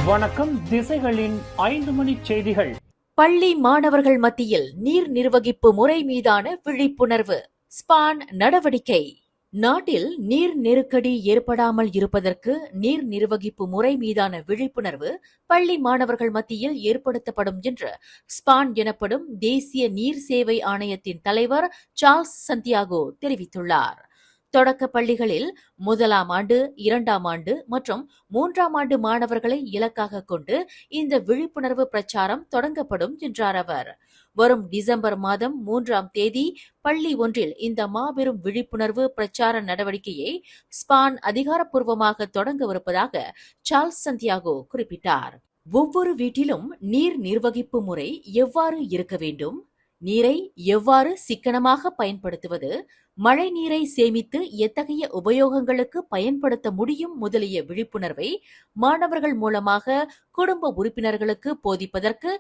வணக்கம். திசைகளின் 5 மணி செய்திகள். பள்ளி மாணவர்கள் மத்தியில் நீர் நிர்வகிப்பு முறை மீதான விழிப்புணர்வு. ஸ்பான் நடவடிக்கை. நாட்டில் நீர் நெருக்கடி ஏற்படாமல் இருப்பதற்கு நீர் நிர்வகிப்பு முறை மீதான விழிப்புணர்வு பள்ளி மாணவர்கள் மத்தியில் ஏற்படுத்தப்படும் என்று ஸ்பான் எனப்படும் தேசிய நீர் சேவை ஆணையத்தின் தலைவர் சார்ல்ஸ் சந்தியாகோ தெரிவித்துள்ளார். தொடக்க பள்ளிகளில் 1ஆம் ஆண்டு, 2ஆம் ஆண்டு மற்றும் 3ஆம் ஆண்டு மாணவர்களை இலக்காக கொண்டு இந்த விழிப்புணர்வு பிரச்சாரம் தொடங்கப்படும் என்றார் அவர். வரும் டிசம்பர் மாதம் 3ஆம் தேதி பள்ளி ஒன்றில் இந்த மாபெரும் விழிப்புணர்வு பிரச்சார நடவடிக்கையை ஸ்பான் அதிகாரப்பூர்வமாக தொடங்கவிருப்பதாக சார்ல்ஸ் சந்தியாகோ குறிப்பிட்டார். ஒவ்வொரு வீட்டிலும் நீர் நிர்வகிப்பு முறை எவ்வாறு இருக்க வேண்டும், நீரை எவ்வாறு சிக்கனமாக பயன்படுத்துவது, மழை நீரை சேமித்து எத்தகைய உபயோகங்களுக்கு பயன்படுத்த முடியும் முதலிய விழிப்புணர்வை மாணவர்கள் மூலமாக குடும்ப உறுப்பினர்களுக்கு போதிப்பதற்கு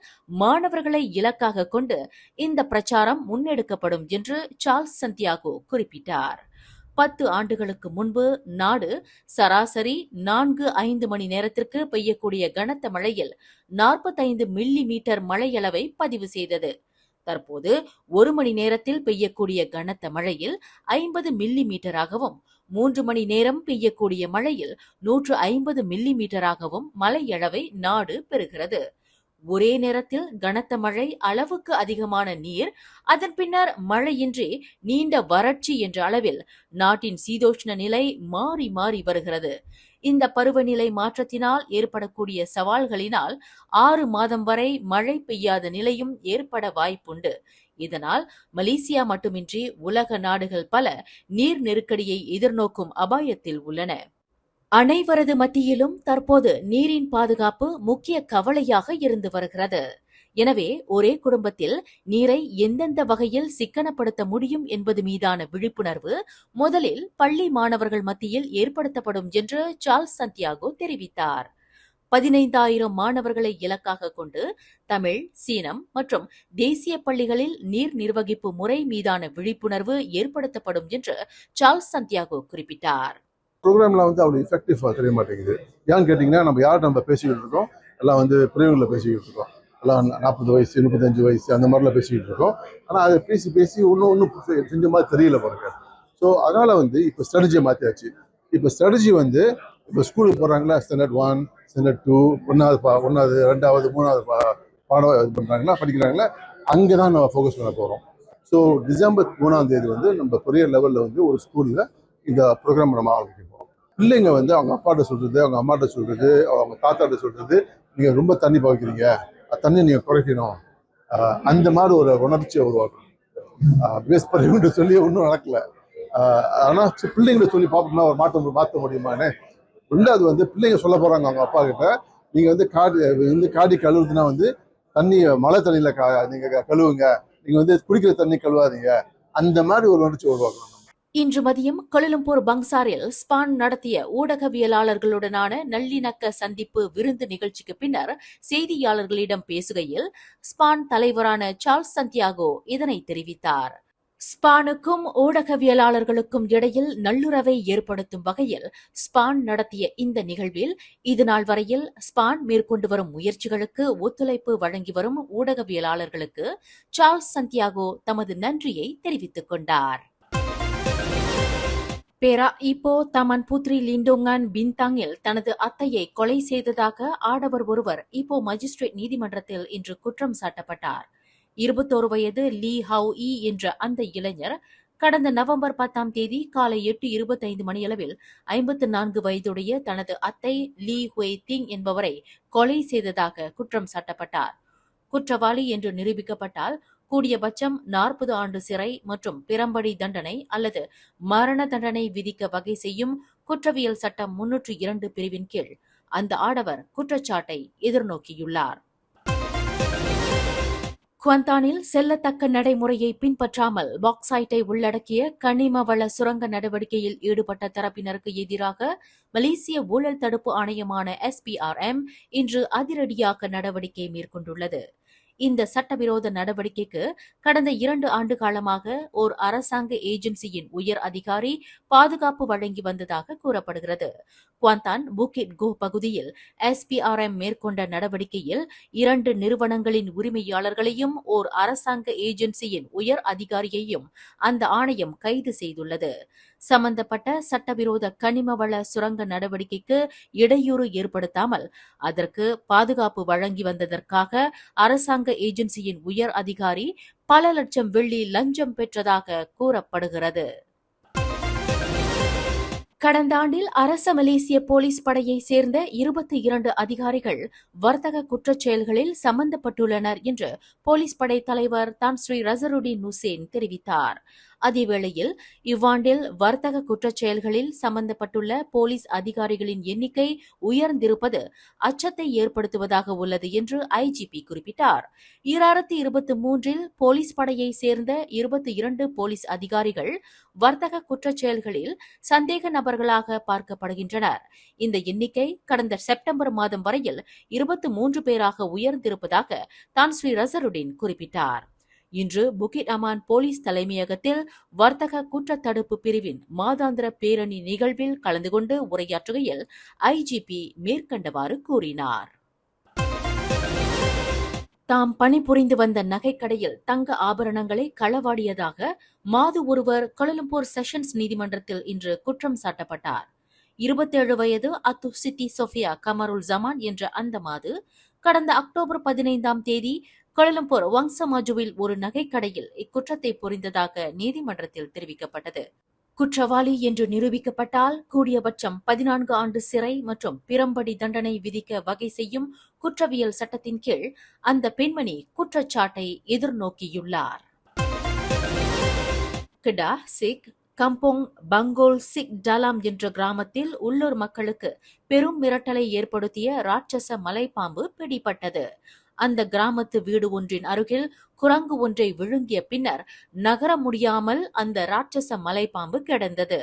மாணவர்களை இலக்காக கொண்டு இந்த பிரச்சாரம் முன்னெடுக்கப்படும் என்று சார்ல்ஸ் சந்தியாகோ குறிப்பிட்டார். 10 ஆண்டுகளுக்கு முன்பு நாடு சராசரி 4-5 மணி நேரத்திற்கு பெய்யக்கூடிய கனத்த மழையில் 45 மில்லி மீட்டர் மழையளவை பதிவு செய்தது. தற்போது 1 மணி நேரத்தில் பெய்யக்கூடிய கனத்த மழையில் 50 மில்லி மீட்டராகவும் 3 மணி நேரம் பெய்யக்கூடிய மழையில் 150 மில்லி மீட்டராகவும் மழையளவை நாடு பெறுகிறது. ஒரே நேரத்தில் கனத்த மழை, அளவுக்கு அதிகமான நீர், அதன் பின்னர் மழையின்றி நீண்ட வறட்சி என்ற அளவில் நாட்டின் சீதோஷ்ண நிலை மாறி மாறி வருகிறது. இந்த பருவநிலை மாற்றத்தினால் ஏற்படக்கூடிய சவால்களினால் 6 மாதம் வரை மழை பெய்யாத நிலையும் ஏற்பட வாய்ப்புண்டு. இதனால் மலேசியா மட்டுமின்றி உலக நாடுகள் பல நீர் நெருக்கடியை எதிர்நோக்கும் அபாயத்தில் உள்ளன. அனைவரது மத்தியிலும் தற்போது நீரின் பாதுகாப்பு முக்கிய கவலையாக இருந்து வருகிறது. எனவே ஒரே குடும்பத்தில் நீரை எந்தெந்த வகையில் சிக்கனப்படுத்த முடியும் என்பது மீதான விழிப்புணர்வு முதலில் பள்ளி மாணவர்கள் மத்தியில் ஏற்படுத்தப்படும் என்று சார்ல்ஸ் சந்தியாகோ தெரிவித்தார். 15,000 மாணவர்களை இலக்காக கொண்டு தமிழ், சீனம் மற்றும் தேசிய பள்ளிகளில் நீர் நிர்வகிப்பு முறை மீதான விழிப்புணர்வு ஏற்படுத்தப்படும் என்று சார்ல்ஸ் சந்தியாகோ குறிப்பிட்டார். ப்ரோக்ராம்லாம் அவ்வளோ எஃபெக்டிவாக தெரிய மாட்டேங்குது. ஏன்னு கேட்டிங்கன்னா, நம்ம யார்கிட்ட நம்ம பேசிக்கிட்டு இருக்கோம், எல்லாம் பிரிவுகளில் பேசிக்கிட்டு இருக்கோம். எல்லாம் 40 வயசு, 35 வயசு அந்த மாதிரிலாம் பேசிக்கிட்டு இருக்கோம். ஆனால் அதை பேசி ஒன்றும் செஞ்ச மாதிரி தெரியல பாருங்க. ஸோ அதனால் இப்போ ஸ்ட்ராட்டஜியை மாற்றியாச்சு. இப்போ ஸ்ட்ராட்டஜி இப்போ ஸ்கூலுக்கு போகிறாங்களா, ஸ்டாண்டர்ட் 1, ஸ்டாண்டர்ட் 2, 1வது, 2வது, 3வது பாடம் இது பண்ணுறாங்களா, படிக்கிறாங்களா, அங்கே தான் நம்ம ஃபோக்கஸ் பண்ண போகிறோம். ஸோ டிசம்பர் 3ஆம் தேதி நம்ம பெரிய லெவலில் ஒரு ஸ்கூலில் இந்த ப்ரோக்ராம் நம்ம ஆரம்பிக்க போகிறோம். பிள்ளைங்க அவங்க அப்பாட்ட சொல்கிறது, அவங்க அம்மாட்ட சொல்கிறது, அவங்க தாத்தாட்ட சொல்கிறது, நீங்கள் ரொம்ப தண்ணி பாய்க்கிறீங்க, தண்ணி நீங்கள் குறைக்கணும், அந்த மாதிரி ஒரு உணர்ச்சியை உருவாக்கணும். பேஸ் பண்ணி சொல்லி ஒன்றும் நடக்கல. ஆனால் பிள்ளைங்களை சொல்லி பார்ப்போம்னா ஒரு மாற்ற முடியுமான்னு. ரெண்டாவது பிள்ளைங்க சொல்ல போகிறாங்க அவங்க அப்பா கிட்ட, நீங்கள் காடி கழுவுதுன்னா தண்ணி மழை தண்ணியில் நீங்கள் கழுவுங்க, நீங்கள் குடிக்கிற தண்ணி கழுவாதீங்க, அந்த மாதிரி ஒரு உணர்ச்சி உருவாக்கணும். இன்று மதியம் கோலாலம்பூர் பங்சாரில் ஸ்பான் நடத்திய ஊடகவியலாளர்களுடனான நல்லிணக்க சந்திப்பு விருந்து நிகழ்ச்சிக்கு பின்னர் செய்தியாளர்களிடம் பேசுகையில் ஸ்பான் தலைவரான சார்ல்ஸ் சந்தியாகோ இதனை தெரிவித்தார். ஸ்பானுக்கும் ஊடகவியலாளர்களுக்கும் இடையில் நல்லுறவை ஏற்படுத்தும் வகையில் ஸ்பான் நடத்திய இந்த நிகழ்வில் இதுநாள் வரையில் ஸ்பான் மேற்கொண்டு வரும் முயற்சிகளுக்கு ஒத்துழைப்பு வழங்கி வரும் ஊடகவியலாளர்களுக்கு சார்ல்ஸ் சந்தியாகோ தமது நன்றியை தெரிவித்துக் கொண்டார். பேரா இப்போ தமன் புத்ரி லிண்டோங்கான் பின்தாங்கில் தனது அத்தையை கொலை செய்ததாக ஆடவர் ஒருவர் இப்போ மஜிஸ்ட்ரேட் நீதிமன்றத்தில் இன்று குற்றம் சாட்டப்பட்டார். 21 வயது லீ ஹவ் இ என்ற அந்த இளைஞர் கடந்த நவம்பர் 10ஆம் தேதி காலை 8:25 மணியளவில் 54 வயதுடைய தனது அத்தை லீ ஹுய் திங் என்பவரை கொலை செய்ததாக குற்றம் சாட்டப்பட்டார். குற்றவாளி என்று நிரூபிக்கப்பட்டால் கூடியபட்சம் 40 ஆண்டு சிறை மற்றும் பிறம்படி தண்டனை அல்லது மரண தண்டனை விதிக்க வகை செய்யும் குற்றவியல் சட்டம் 302 பிரிவின் கீழ் அந்த ஆடவர் குற்றச்சாட்டை எதிர்நோக்கியுள்ளார். குவாந்தானில் செல்லத்தக்க நடைமுறையை பின்பற்றாமல் பாக்சைட்டை உள்ளடக்கிய கனிம வள சுரங்க நடவடிக்கையில் ஈடுபட்ட தரப்பினருக்கு எதிராக மலேசிய ஊழல் தடுப்பு ஆணையமான SPRM இன்று அதிரடியாக நடவடிக்கை மேற்கொண்டுள்ளது. இந்த சட்டவிரோத நடவடிக்கைக்கு கடந்த 2 ஆண்டு காலமாக ஓர் அரசாங்க ஏஜென்சியின் உயர் அதிகாரி பாதுகாப்பு வழங்கி வந்ததாக கூறப்படுகிறது. குவாந்தான் புகிட் கோ பகுதியில் SPRM மேற்கொண்ட நடவடிக்கையில் 2 நிறுவனங்களின் உரிமையாளர்களையும் ஓர் அரசாங்க ஏஜென்சியின் உயர் அதிகாரியையும் அந்த ஆணையம் கைது செய்துள்ளது. சம்பந்தப்பட்ட சட்டவிரோத கனிமவள சுரங்க நடவடிக்கைக்கு இடையூறு ஏற்படுத்தாமல் அதற்கு பாதுகாப்பு வழங்கி வந்ததற்காக அரசாங்க ஏஜென்சியின் உயர் அதிகாரி பல லட்சம் வெள்ளி லஞ்சம் பெற்றதாக கூறப்படுகிறது. கடந்த ஆண்டில் அரச மலேசிய போலீஸ் படையை சேர்ந்த 22 அதிகாரிகள் வர்த்தக குற்றச் செயல்களில் சம்பந்தப்பட்டுள்ளனர் என்று போலீஸ் படை தலைவர் தான் ஸ்ரீ ரசருடின் ஹுசேன் தெரிவித்தார். அதேவேளையில் இவ்வாண்டில் வர்த்தக குற்றச் செயல்களில் சம்பந்தப்பட்டுள்ள போலீஸ் அதிகாரிகளின் எண்ணிக்கை உயர்ந்திருப்பது அச்சத்தை ஏற்படுத்துவதாக உள்ளது என்று IGP குறிப்பிட்டார். 2023இல் போலீஸ் படையை சேர்ந்த 22 போலீஸ் அதிகாரிகள் வர்த்தக குற்றச் செயல்களில் சந்தேக நபர்களாக பார்க்கப்படுகின்றனர். இந்த எண்ணிக்கை கடந்த செப்டம்பர் மாதம் வரையில் 23 பேராக உயர்ந்திருப்பதாக தான் ஸ்ரீ ரசருடின் குறிப்பிட்டார். இன்று புகிட் அமான் போலீஸ் தலைமையகத்தில் வர்த்தக குற்றத்தடுப்பு பிரிவின் மாதாந்திர பேரணி நிகழ்வில் கலந்து கொண்டு உரையாற்றுகையில் IGP மேற்கண்டவாறு கூறினார். தாம் பணிபுரிந்து வந்த நகைக்கடையில் தங்க ஆபரணங்களை களவாடியதாக மாது ஒருவர் கோலாலம்பூர் செஷன்ஸ் நீதிமன்றத்தில் இன்று குற்றம் சாட்டப்பட்டார். 27 வயது அத்து சித்தி சோஃபியா கமருல் ஜமான் என்ற அந்த மாது கடந்த அக்டோபர் 15ஆம் தேதி கோலாலம்பூர் வங்சமாஜுவில் ஒரு நகைக்கடையில் இக்குற்றத்தை புரிந்ததாக நீதிமன்றத்தில் தெரிவிக்கப்பட்டது. குற்றவாளி என்று நிரூபிக்கப்பட்டால் கூடியபட்சம் 14 ஆண்டு சிறை மற்றும் பிறம்படி தண்டனை விதிக்க வகை செய்யும் குற்றவியல் சட்டத்தின் கீழ் அந்த பெண்மணி குற்றச்சாட்டை எதிர்நோக்கியுள்ளார். கிடா சிக் கம்போங் பங்கோல் சிக் டலாம் என்ற கிராமத்தில் உள்ளூர் மக்களுக்கு பெரும் மிரட்டலை ஏற்படுத்திய ராட்சச மலைப்பாம்பு பிடிபட்டது. அந்த கிராமத்து வீடு ஒன்றின் அருகில் குரங்கு ஒன்றை விழுங்கிய பின்னர் நகர முடியாமல் அந்த ராட்சச மலைப்பாம்பு கிடந்தது.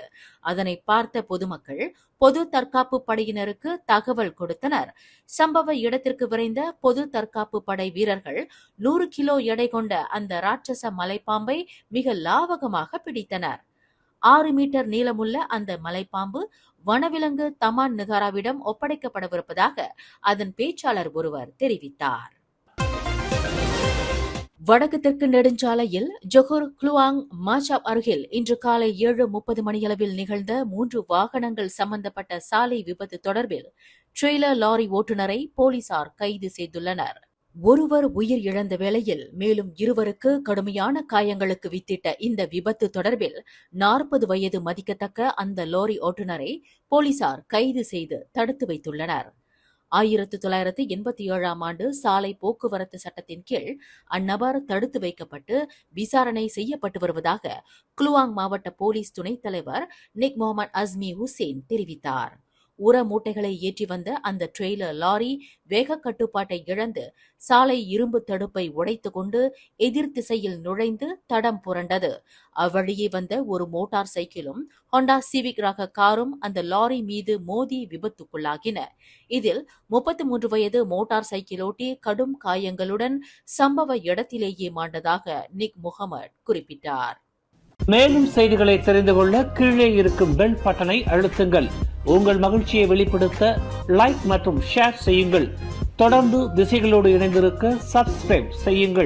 அதனை பார்த்த பொதுமக்கள் பொது தற்காப்பு படையினருக்கு தகவல் கொடுத்தனர். சம்பவ இடத்திற்கு விரைந்த பொது தற்காப்பு படை வீரர்கள் 100 கிலோ எடை கொண்ட அந்த ராட்சச மலைப்பாம்பை மிக லாவகமாக பிடித்தனர். 6 மீட்டர் நீளமுள்ள அந்த மலைப்பாம்பு வனவிலங்கு தமான் நிகாராவிடம் ஒப்படைக்கப்படவிருப்பதாக அதன் பேச்சாளர் ஒருவர் தெரிவித்தார். வடக்கு தெற்கு நெடுஞ்சாலையில் ஜொஹூர் குலுவாங் மாச்சாப் அருகில் இன்று காலை 7:30 மணியளவில் நிகழ்ந்த 3 வாகனங்கள் சம்பந்தப்பட்ட சாலை விபத்து தொடர்பில் ட்ரெய்லர் லாரி ஓட்டுநரை போலீசார் கைது செய்துள்ளனர். ஒருவர் உயிர் இழந்த வேளையில் மேலும் 2 கடுமையான காயங்களுக்கு வித்திட்ட இந்த விபத்து தொடர்பில் 40 வயது மதிக்கத்தக்க அந்த லாரி ஓட்டுநரை போலீசார் கைது செய்து தடுத்து வைத்துள்ளனர். 1987ஆம் ஆண்டு சாலை போக்குவரத்து சட்டத்தின் கீழ் அந்நபர் தடுத்து வைக்கப்பட்டு விசாரணை செய்யப்பட்டு வருவதாக குலுவாங் மாவட்ட போலீஸ் துணைத் தலைவர் நிக் முகமது அஸ்மி ஹுசேன் தெரிவித்தார். உர மூட்டைகளை ஏற்றி வந்த அந்த ட்ரெய்லர் லாரி வேக கட்டுப்பாட்டை இழந்து சாலை இரும்பு தடுப்பை உடைத்துக் கொண்டு எதிர் திசையில் நுழைந்து தடம் புரண்டது. அவ்வழியே வந்த ஒரு மோட்டார் சைக்கிளும் ஹோண்டா சிவிக் ரக காரும் அந்த லாரி மீது மோதி விபத்துக்குள்ளாகின. இதில் 33 வயது மோட்டார் சைக்கிளோட்டி கடும் காயங்களுடன் சம்பவ இடத்திலேயே மாண்டதாக நிக் முகமது குறிப்பிட்டார். மேலும் செய்திகளை தெரிந்து கொள்ள கீழே இருக்கும் பெல் பட்டனை அழுத்துங்கள். உங்கள் மகிழ்ச்சியை வெளிப்படுத்த லைக் மற்றும் ஷேர் செய்யுங்கள். தொடர்ந்து திசைகளோடு இணைந்திருக்க சப்ஸ்கிரைப் செய்யுங்கள்.